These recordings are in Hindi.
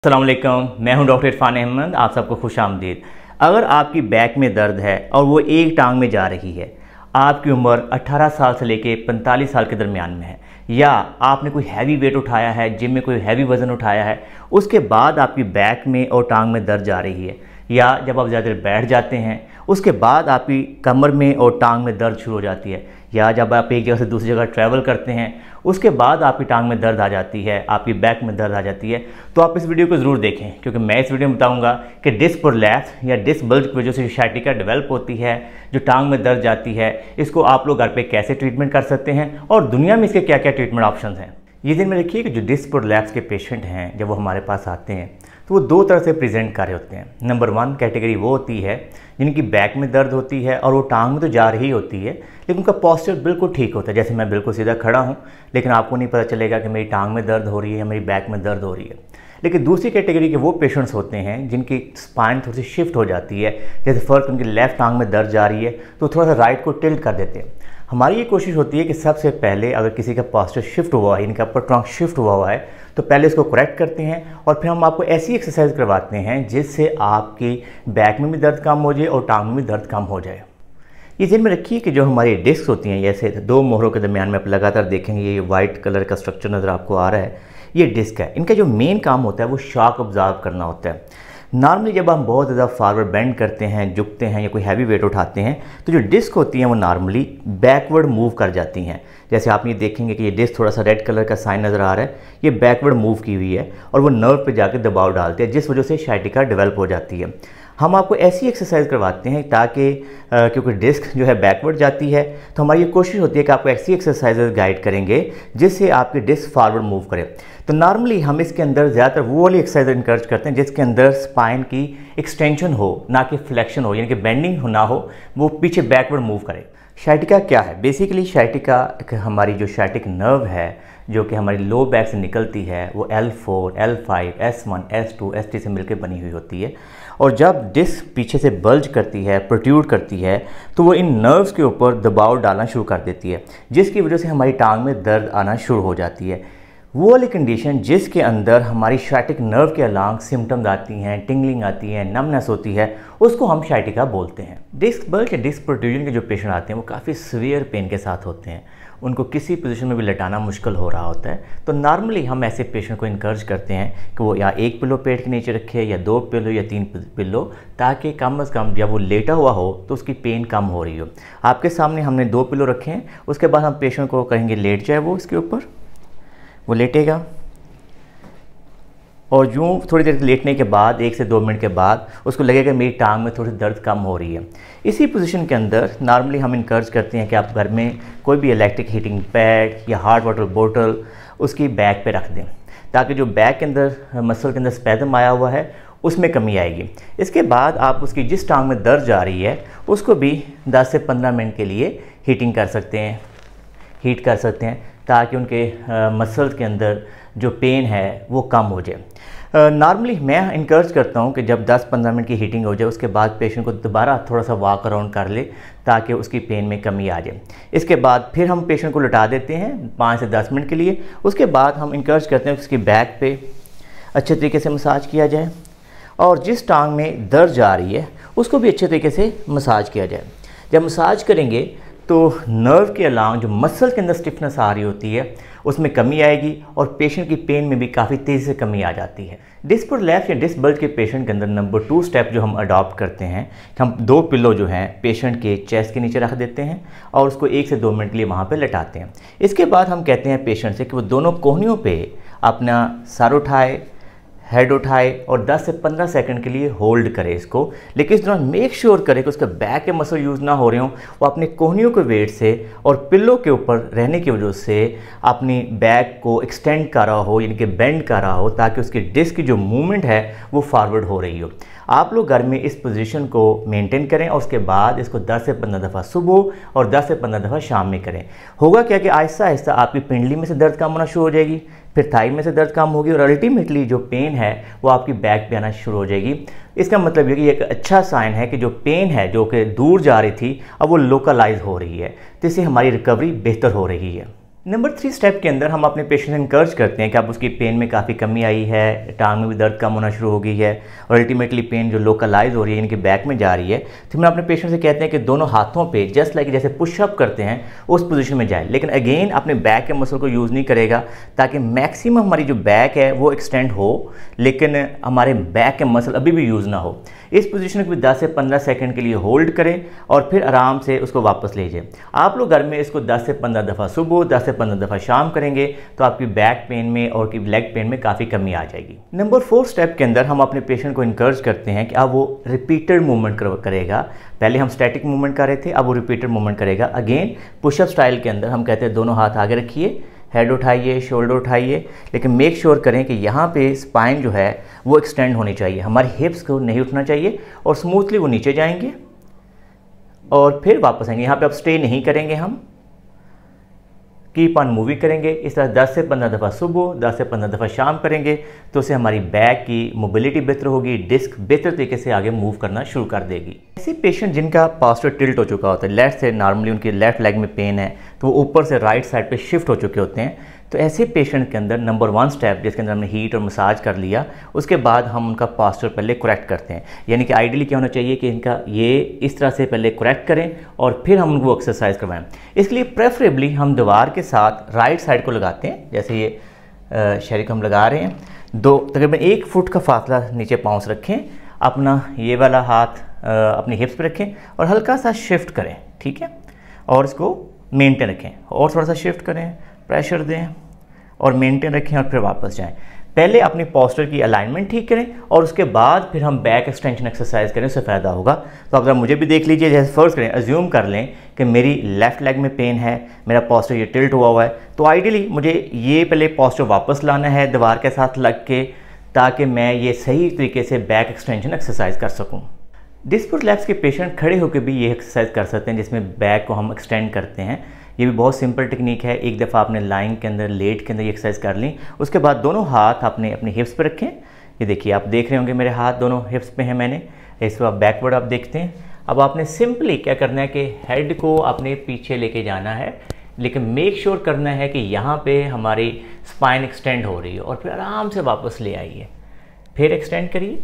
अस्सलाम वालेकुम, मैं हूं डॉक्टर इरफान अहमद। आप सबको खुश आमदीद। अगर आपकी बैक में दर्द है और वो एक टांग में जा रही है, आपकी उम्र 18 साल से लेके 45 साल के दरमियान में है, या आपने कोई हैवी वेट उठाया है, जिम में कोई हैवी वज़न उठाया है, उसके बाद आपकी बैक में और टांग में दर्द जा रही है, या जब आप ज़्यादा देर बैठ जाते हैं उसके बाद आपकी कमर में और टांग में दर्द शुरू हो जाती है, या जब आप एक जगह से दूसरी जगह ट्रैवल करते हैं उसके बाद आपकी टांग में दर्द आ जाती है, आपकी बैक में दर्द आ जाती है, तो आप इस वीडियो को ज़रूर देखें, क्योंकि मैं इस वीडियो में बताऊंगा कि डिस्क प्रोलैप्स या डिस्क बल्ज की वजह से शाइटिका डेवलप होती है, जो टांग में दर्द जाती है, इसको आप लोग घर पे कैसे ट्रीटमेंट कर सकते हैं और दुनिया में इसके क्या क्या ट्रीटमेंट ऑप्शन हैं। ये दिन में रखिए कि जो डिस्क प्रोलैप्स के पेशेंट हैं, जब वो हमारे पास आते हैं तो वो दो तरह से प्रेजेंट कर रहे होते हैं। नंबर 1 कैटेगरी वो होती है जिनकी बैक में दर्द होती है और वो टांग में तो जा रही होती है, लेकिन उनका पोस्चर बिल्कुल ठीक होता है, जैसे मैं बिल्कुल सीधा खड़ा हूँ, लेकिन आपको नहीं पता चलेगा कि मेरी टांग में दर्द हो रही है या मेरी बैक में दर्द हो रही है। लेकिन दूसरी कैटेगरी के वो पेशेंट्स होते हैं जिनकी स्पाइन थोड़ी सी शिफ्ट हो जाती है, जैसे फ़र्क उनकी लेफ्ट टांग में दर्द जा रही है तो थोड़ा सा राइट को टिल्ट कर देते हैं। हमारी ये कोशिश होती है कि सबसे पहले अगर किसी का पोस्चर शिफ्ट हुआ है, इनका अपर ट्रंक शिफ्ट हुआ है, तो पहले इसको करेक्ट करते हैं और फिर हम आपको ऐसी एक्सरसाइज करवाते हैं जिससे आपकी बैक में भी दर्द कम हो जाए और टांग में भी दर्द कम हो जाए। ये ध्यान में रखिए कि जो हमारी डिस्क होती हैं, जैसे दो मोहरों के दरमियान में आप लगातार देखेंगे ये वाइट कलर का स्ट्रक्चर नज़र आपको आ रहा है, ये डिस्क है। इनका जो मेन काम होता है वो शॉक ऑब्जर्व करना होता है। नॉर्मली जब हम बहुत ज़्यादा फॉरवर्ड बेंड करते हैं, झुकते हैं या कोई हैवी वेट उठाते हैं, तो जो डिस्क होती हैं वो नॉर्मली बैकवर्ड मूव कर जाती हैं। जैसे आप ये देखेंगे कि ये डिस्क थोड़ा सा रेड कलर का साइन नज़र आ रहा है, ये बैकवर्ड मूव की हुई है और वो नर्व पे जाकर दबाव डालते हैं, जिस वजह से शाइटिका डेवलप हो जाती है। हम आपको ऐसी एक्सरसाइज करवाते हैं ताकि क्योंकि डिस्क जो है बैकवर्ड जाती है, तो हमारी ये कोशिश होती है कि आपको ऐसी एक्सरसाइजेज गाइड करेंगे जिससे आपकी डिस्क फॉरवर्ड मूव करे। तो नॉर्मली हम इसके अंदर ज़्यादातर वो वाली एक्सरसाइज इनकरेज करते हैं जिसके अंदर स्पाइन की एक्सटेंशन हो, ना कि फ्लेक्शन हो, यानी कि बेंडिंग हो ना हो, वो पीछे बैकवर्ड मूव करे। शाइटिका क्या है? बेसिकली शाइटिका हमारी जो शाइटिक नर्व है जो कि हमारी लो बैक से निकलती है, वो L4, L5, S1, S2, S3 से मिलकर बनी हुई होती है, और जब डिस्क पीछे से बल्ज करती है, प्रोट्रूड करती है, तो वो इन नर्व्स के ऊपर दबाव डालना शुरू कर देती है, जिसकी वजह से हमारी टांग में दर्द आना शुरू हो जाती है। वो वाली कंडीशन जिसके अंदर हमारी शाइटिक नर्व के अलांग सिम्टम्स आती हैं, टिंगलिंग आती है, नमनेस होती है, उसको हम शाइटिका बोलते हैं। डिस्क बल्ज या डिस्क प्रोट्रूजन के जो पेशेंट आते हैं वो काफ़ी सीवियर पेन के साथ होते हैं, उनको किसी पोजीशन में भी लेटाना मुश्किल हो रहा होता है। तो नॉर्मली हम ऐसे पेशेंट को इनकरेज करते हैं कि वो या एक पिलो पेट के नीचे रखे, या 2 पिलो या 3 पिलो, ताकि कम अज़ कम जब वो लेटा हुआ हो तो उसकी पेन कम हो रही हो। आपके सामने हमने 2 पिलो रखे हैं, उसके बाद हम पेशेंट को कहेंगे लेट जाए, वो इसके ऊपर वो लेटेगा, और यूँ थोड़ी देर लेटने के बाद 1 से 2 मिनट के बाद उसको लगेगा मेरी टांग में थोड़ी दर्द कम हो रही है। इसी पोजीशन के अंदर नॉर्मली हम इनकरेज करते हैं कि आप घर में कोई भी इलेक्ट्रिक हीटिंग पैड या हॉट वाटर बोतल उसकी बैक पे रख दें, ताकि जो बैक के अंदर मसल के अंदर स्पैज़म आया हुआ है उसमें कमी आएगी। इसके बाद आप उसकी जिस टांग में दर्द जा रही है उसको भी 10 से 15 मिनट के लिए हीटिंग कर सकते हैं, हीट कर सकते हैं, ताकि उनके मसल्स के अंदर जो पेन है वो कम हो जाए। नॉर्मली मैं इनकरेज करता हूँ कि जब 10-15 मिनट की हीटिंग हो जाए उसके बाद पेशेंट को दोबारा थोड़ा सा वॉक अराउंड कर ले, ताकि उसकी पेन में कमी आ जाए। इसके बाद फिर हम पेशेंट को लटा देते हैं 5 से 10 मिनट के लिए। उसके बाद हम इनकरेज करते हैं कि उसकी बैक पे अच्छे तरीके से मसाज किया जाए, और जिस टांग में दर्द जा रही है उसको भी अच्छे तरीके से मसाज किया जाए। जब मसाज करेंगे तो नर्व के अलांग जो मसल के अंदर स्टिफनेस आ रही होती है उसमें कमी आएगी, और पेशेंट की पेन में भी काफ़ी तेज़ी से कमी आ जाती है। डिस्क प्रोलैप्स या डिस्क बल्ज के पेशेंट के अंदर नंबर 2 स्टेप जो हम अडॉप्ट करते हैं, हम 2 पिलो जो हैं पेशेंट के चेस्ट के नीचे रख देते हैं और उसको 1 से 2 मिनट के लिए वहाँ पे लेटाते हैं। इसके बाद हम कहते हैं पेशेंट से कि वो दोनों कोहनियों पे अपना सर उठाए, हेड उठाए और 10 से 15 सेकंड के लिए होल्ड करे इसको, लेकिन इस दौरान मेक श्योर करे कि उसके बैक के मसल यूज़ ना हो रहे हों, वो अपने कोहनियों के वेट से और पिल्लों के ऊपर रहने की वजह से अपनी बैक को एक्सटेंड कर रहा हो, यानी कि बेंड कर रहा हो, ताकि उसकी डिस्क की जो मूवमेंट है वो फॉरवर्ड हो रही हो। आप लोग घर में इस पोजीशन को मेंटेन करें और उसके बाद इसको 10 से 15 दफ़ा सुबह और 10 से 15 दफ़ा शाम में करें। होगा क्या कि आहिस्ता आहिस्ता आपकी पिंडली में से दर्द कम होना शुरू हो जाएगी, फिर थाई में से दर्द कम होगी, और अल्टीमेटली जो पेन है वो आपकी बैक पे आना शुरू हो जाएगी। इसका मतलब ये कि एक अच्छा साइन है कि जो पेन है जो कि दूर जा रही थी अब वो लोकलाइज हो रही है, तो इससे हमारी रिकवरी बेहतर हो रही है। नंबर 3 स्टेप के अंदर हम अपने पेशेंट से इंकरेज करते हैं कि अब उसकी पेन में काफ़ी कमी आई है, टांग में भी दर्द कम होना शुरू हो गई है और अल्टीमेटली पेन जो लोकलाइज हो रही है यानी कि बैक में जा रही है, तो हम अपने पेशेंट से कहते हैं कि दोनों हाथों पे जस्ट लाइक जैसे पुशअप करते हैं उस पोजीशन में जाए। लेकिन अगेन अपने बैक के मसल को यूज़ नहीं करेगा ताकि मैक्सिमम हमारी जो बैक है वो एक्सटेंड हो, लेकिन हमारे बैक के मसल अभी भी यूज़ ना हो। इस पोजीशन को भी 10 से 15 सेकंड के लिए होल्ड करें और फिर आराम से उसको वापस ले जाएं। आप लोग घर में इसको 10 से 15 दफ़ा सुबह, 10 से 15 दफ़ा शाम करेंगे तो आपकी बैक पेन में और की लेग पेन में काफ़ी कमी आ जाएगी। नंबर 4 स्टेप के अंदर हम अपने पेशेंट को इंकरेज करते हैं कि अब वो रिपीटेड मूवमेंट करेगा। पहले हम स्टैटिक मूवमेंट कर रहे थे, अब वो रिपीटेड मूवमेंट करेगा। अगेन पुशअप स्टाइल के अंदर हम कहते हैं दोनों हाथ आगे रखिए, हेड उठाइए, शोल्डर उठाइए, लेकिन मेक श्योर करें कि यहाँ पे स्पाइन जो है वो एक्सटेंड होनी चाहिए, हमारी हिप्स को नहीं उठना चाहिए और स्मूथली वो नीचे जाएंगे और फिर वापस आएंगे। यहाँ पे अब स्टे नहीं करेंगे, हम कीप ऑन मूविंग करेंगे। इस तरह 10 से 15 दफ़ा सुबह, 10 से 15 दफ़ा शाम करेंगे तो उससे हमारी बैक की मोबिलिटी बेहतर होगी, डिस्क बेहतर तरीके से आगे मूव करना शुरू कर देगी। ऐसे पेशेंट जिनका पोस्चर टिल्ट हो चुका होता है, लेफ्ट से नॉर्मली उनकी लेफ्ट लेग में पेन है तो वो ऊपर से राइट साइड पे शिफ्ट हो चुके होते हैं, तो ऐसे पेशेंट के अंदर नंबर 1 स्टेप जिसके अंदर हमने हीट और मसाज कर लिया, उसके बाद हम उनका पोस्चर पहले करेक्ट करते हैं। यानी कि आइडियली क्या होना चाहिए कि इनका ये इस तरह से पहले करेक्ट करें और फिर हम उनको एक्सरसाइज करवाएं। इसके लिए प्रेफरेबली हम दीवार के साथ राइट साइड को लगाते हैं, जैसे ये शरीक हम लगा रहे हैं। तकरीबन 1 फुट का फासला नीचे पाँव से रखें, अपना ये वाला हाथ अपनी हिप्स पे रखें और हल्का सा शिफ्ट करें, ठीक है, और इसको मेंटेन रखें और थोड़ा सा शिफ्ट करें, प्रेशर दें और मेंटेन रखें और फिर वापस जाएं। पहले अपनी पोस्चर की अलाइनमेंट ठीक करें और उसके बाद फिर हम बैक एक्सटेंशन एक्सरसाइज करें, उससे फ़ायदा होगा। तो आप मुझे भी देख लीजिए, जैसे फर्स्ट करें, अज्यूम कर लें कि मेरी लेफ़्ट लेग में पेन है, मेरा पोस्चर ये टिल्ट हुआ है, तो आइडियली मुझे ये पहले पोस्चर वापस लाना है दीवार के साथ लग के, ताकि मैं ये सही तरीके से बैक एक्सटेंशन एक्सरसाइज कर सकूँ। डिस्क प्रोलैप्स के पेशेंट खड़े होकर भी ये एक्सरसाइज कर सकते हैं जिसमें बैक को हम एक्सटेंड करते हैं। ये भी बहुत सिंपल टेक्निक है। एक दफ़ा आपने लाइन के अंदर, लेट के अंदर ये एक्सरसाइज कर ली, उसके बाद दोनों हाथ आपने अपनी हिप्स पे रखें। ये देखिए, आप देख रहे होंगे मेरे हाथ दोनों हिप्स पे हैं मैंने, इसको आप बैकवर्ड आप देखते हैं। अब आपने सिंपली क्या करना है कि हेड को अपने पीछे लेके जाना है, लेकिन मेक श्योर करना है कि यहाँ पे हमारी स्पाइन एक्सटेंड हो रही है और फिर आराम से वापस ले आइए, फिर एक्सटेंड करिए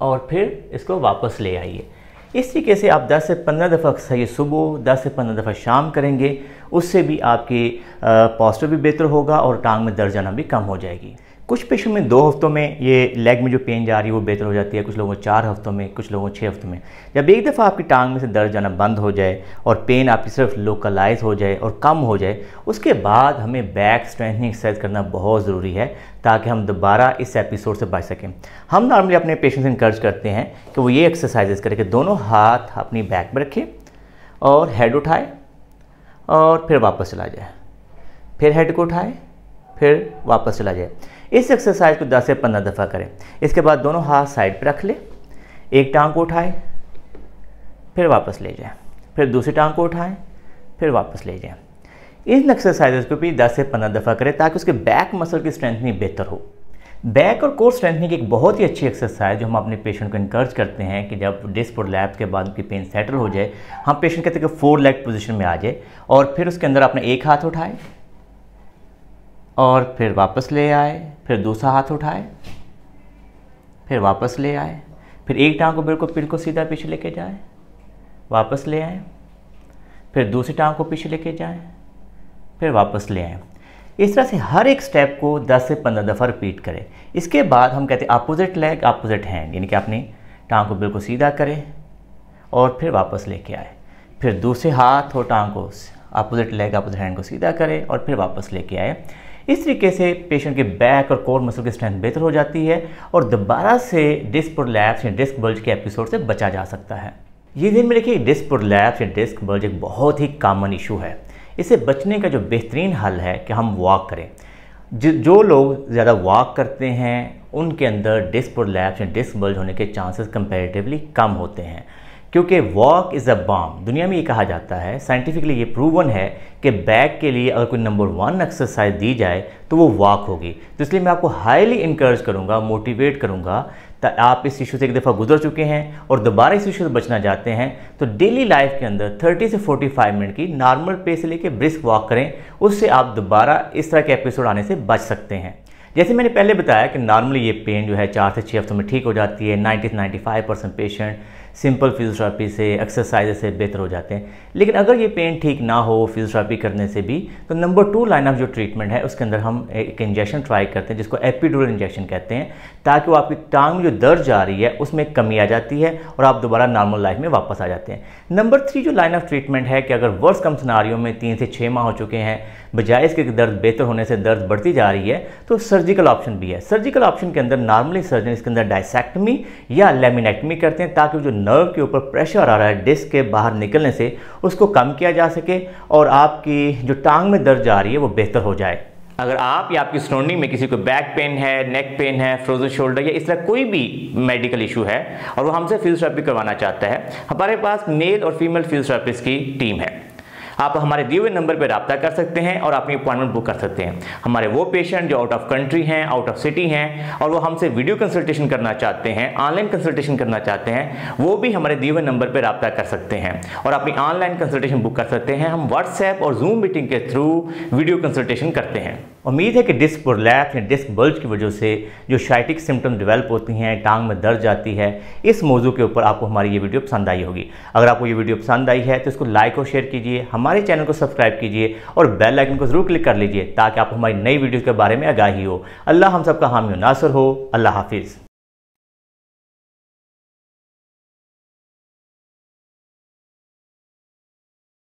और फिर इसको वापस ले आइए। इस तरीके से आप 10 से 15 दफ़ा सही सुबह, 10 से 15 दफ़ा शाम करेंगे, उससे भी आपकी पोस्चर भी बेहतर होगा और टांग में दर्द जाना भी कम हो जाएगी। कुछ पेशेंट में 2 हफ्तों में ये लेग में जो पेन जा रही है वो बेहतर हो जाती है, कुछ लोगों को 4 हफ्तों में, कुछ लोगों को 6 हफ्तों में। जब एक दफ़ा आपकी टांग में से दर्द जाना बंद हो जाए और पेन आपकी सिर्फ लोकलाइज हो जाए और कम हो जाए, उसके बाद हमें बैक स्ट्रेंथनिंग एक्सरसाइज करना बहुत ज़रूरी है ताकि हम दोबारा इस एपिसोड से बच सकें। हम नॉर्मली अपने पेशेंट से इंकरेज करते हैं कि वो ये एक्सरसाइजेज करें कि दोनों हाथ अपनी बैक पर रखें और हेड उठाए और फिर वापस चला जाए, फिर हेड को उठाए, फिर वापस चला जाए। इस एक्सरसाइज को 10 से 15 दफ़ा करें। इसके बाद दोनों हाथ साइड पे रख ले, एक टांग को उठाए, फिर वापस ले जाएं, फिर दूसरी टांग को उठाएं, फिर वापस ले जाएं। इन एक्सरसाइजेज को भी 10 से 15 दफ़ा करें ताकि उसके बैक मसल की स्ट्रेंथनिंग बेहतर हो। बैक और कोर स्ट्रेंथनिंग एक बहुत ही अच्छी एक्सरसाइज जो हम अपने पेशेंट को इंकरेज करते हैं कि जब डिस्क प्रोलैप्स के बाद उनकी पेन सेटल हो जाए, हम पेशेंट कहते हैं कि 4 लेग पोजीशन में आ जाए और फिर उसके अंदर अपने एक हाथ उठाए और फिर वापस ले आए, फिर दूसरा हाथ उठाए, फिर वापस ले आए, फिर एक टांग को बिल्कुल पीठ को सीधा पीछे लेके जाए, वापस ले आए, फिर दूसरी टांग को पीछे लेके जाए, फिर वापस ले आए। इस तरह से हर एक स्टेप को 10 से 15 दफ़ा रिपीट करें। इसके बाद हम कहते हैं अपोजिट लेग अपोजिट हैंड, यानी कि अपनी टांग को बिल्कुल सीधा करें और फिर वापस लेके आए, फिर दूसरे हाथ और टांग को अपोजिट लेग अपोजिट हैंड को सीधा करें और फिर वापस लेके आए। इस तरीके से पेशेंट के बैक और कोर मसल की स्ट्रेंथ बेहतर हो जाती है और दोबारा से डिस्क प्रोलैप्स या डिस्क बल्ज के एपिसोड से बचा जा सकता है। ये दिन में देखिए, डिस्क प्रोलैप्स या डिस्क बल्ज एक बहुत ही कॉमन इशू है। इसे बचने का जो बेहतरीन हल है कि हम वॉक करें। जो लोग ज़्यादा वॉक करते हैं उनके अंदर डिस्क प्रोलैप्स या डिस्क बल्ज होने के चांसेस कंपैरेटिवली कम होते हैं, क्योंकि वॉक इज़ अ बाम। दुनिया में ये कहा जाता है, साइंटिफिकली ये प्रूवन है कि बैक के लिए अगर कोई नंबर 1 एक्सरसाइज दी जाए तो वो वॉक होगी। तो इसलिए मैं आपको हाईली इंकरेज करूँगा, मोटिवेट करूँगा, आप इस इशू से एक दफ़ा गुजर चुके हैं और दोबारा इस इशू से बचना चाहते हैं तो डेली लाइफ के अंदर 30 से 45 मिनट की नॉर्मल पेस से लेकर ब्रिस्क वॉक करें। उससे आप दोबारा इस तरह के एपिसोड आने से बच सकते हैं। जैसे मैंने पहले बताया कि नॉर्मली ये पेन जो है 4 से 6 हफ्तों में ठीक हो जाती है। 90 से 95% पेशेंट सिंपल फिजियोथेरेपी से, एक्सरसाइज से बेहतर हो जाते हैं। लेकिन अगर ये पेन ठीक ना हो फिजियोथेरेपी करने से भी, तो नंबर 2 लाइन ऑफ जो ट्रीटमेंट है उसके अंदर हम एक इंजेक्शन ट्राई करते हैं जिसको एपिड्यूरल इंजेक्शन कहते हैं, ताकि वो आपकी टांग में जो दर्द जा रही है उसमें कमी आ जाती है और आप दोबारा नॉर्मल लाइफ में वापस आ जाते हैं। नंबर 3 जो लाइन ऑफ ट्रीटमेंट है कि अगर वर्स्ट कम सिनारियो में 3 से 6 माह हो चुके हैं, बजाय इसके दर्द बेहतर होने से दर्द बढ़ती जा रही है, तो सर्जिकल ऑप्शन भी है। सर्जिकल ऑप्शन के अंदर नॉर्मली सर्जन इसके अंदर डायसेक्टमी या लेमिनेक्टमी करते हैं, ताकि जो नर्व के ऊपर प्रेशर आ रहा है डिस्क के बाहर निकलने से उसको कम किया जा सके और आपकी जो टांग में दर्द जा रही है वो बेहतर हो जाए। अगर आप या आपकी सराउंडिंग में किसी को बैक पेन है, नेक पेन है, फ्रोजन शोल्डर या इस तरह कोई भी मेडिकल इशू है और वो हमसे फिजियोथेरेपी करवाना चाहता है, हमारे पास मेल और फीमेल फिजियोथेरेपिस्ट की टीम है। आप हमारे दिए हुए नंबर पर रब्ता कर सकते हैं और अपनी अपॉइंटमेंट बुक कर सकते हैं। हमारे वो पेशेंट जो आउट ऑफ कंट्री हैं, आउट ऑफ सिटी हैं और वो हमसे वीडियो कंसल्टेशन करना चाहते हैं, ऑनलाइन कंसल्टेशन करना चाहते हैं, वो भी हमारे दिए हुए नंबर पर रब्ता कर सकते हैं और अपनी ऑनलाइन कंसल्टेशन बुक कर सकते हैं। हम व्हाट्सएप और जूम मीटिंग के थ्रू वीडियो कंसल्टेशन करते हैं। उम्मीद है कि डिस्क प्रोलैप्स या डिस्क बल्ज की वजह से जो शाइटिक सिम्टम डेवलप होती हैं, टांग में दर्द जाती है, इस मौजू के ऊपर आपको हमारी ये वीडियो पसंद आई होगी। अगर आपको ये वीडियो पसंद आई है तो इसको लाइक और शेयर कीजिए, हमारे चैनल को सब्सक्राइब कीजिए और बेल आइकन को जरूर क्लिक कर लीजिए ताकि आपको हमारी नई वीडियो के बारे में आगाही हो। अल्लाह हम सबका हामी और नासर हो। अल्लाह हाफिज़।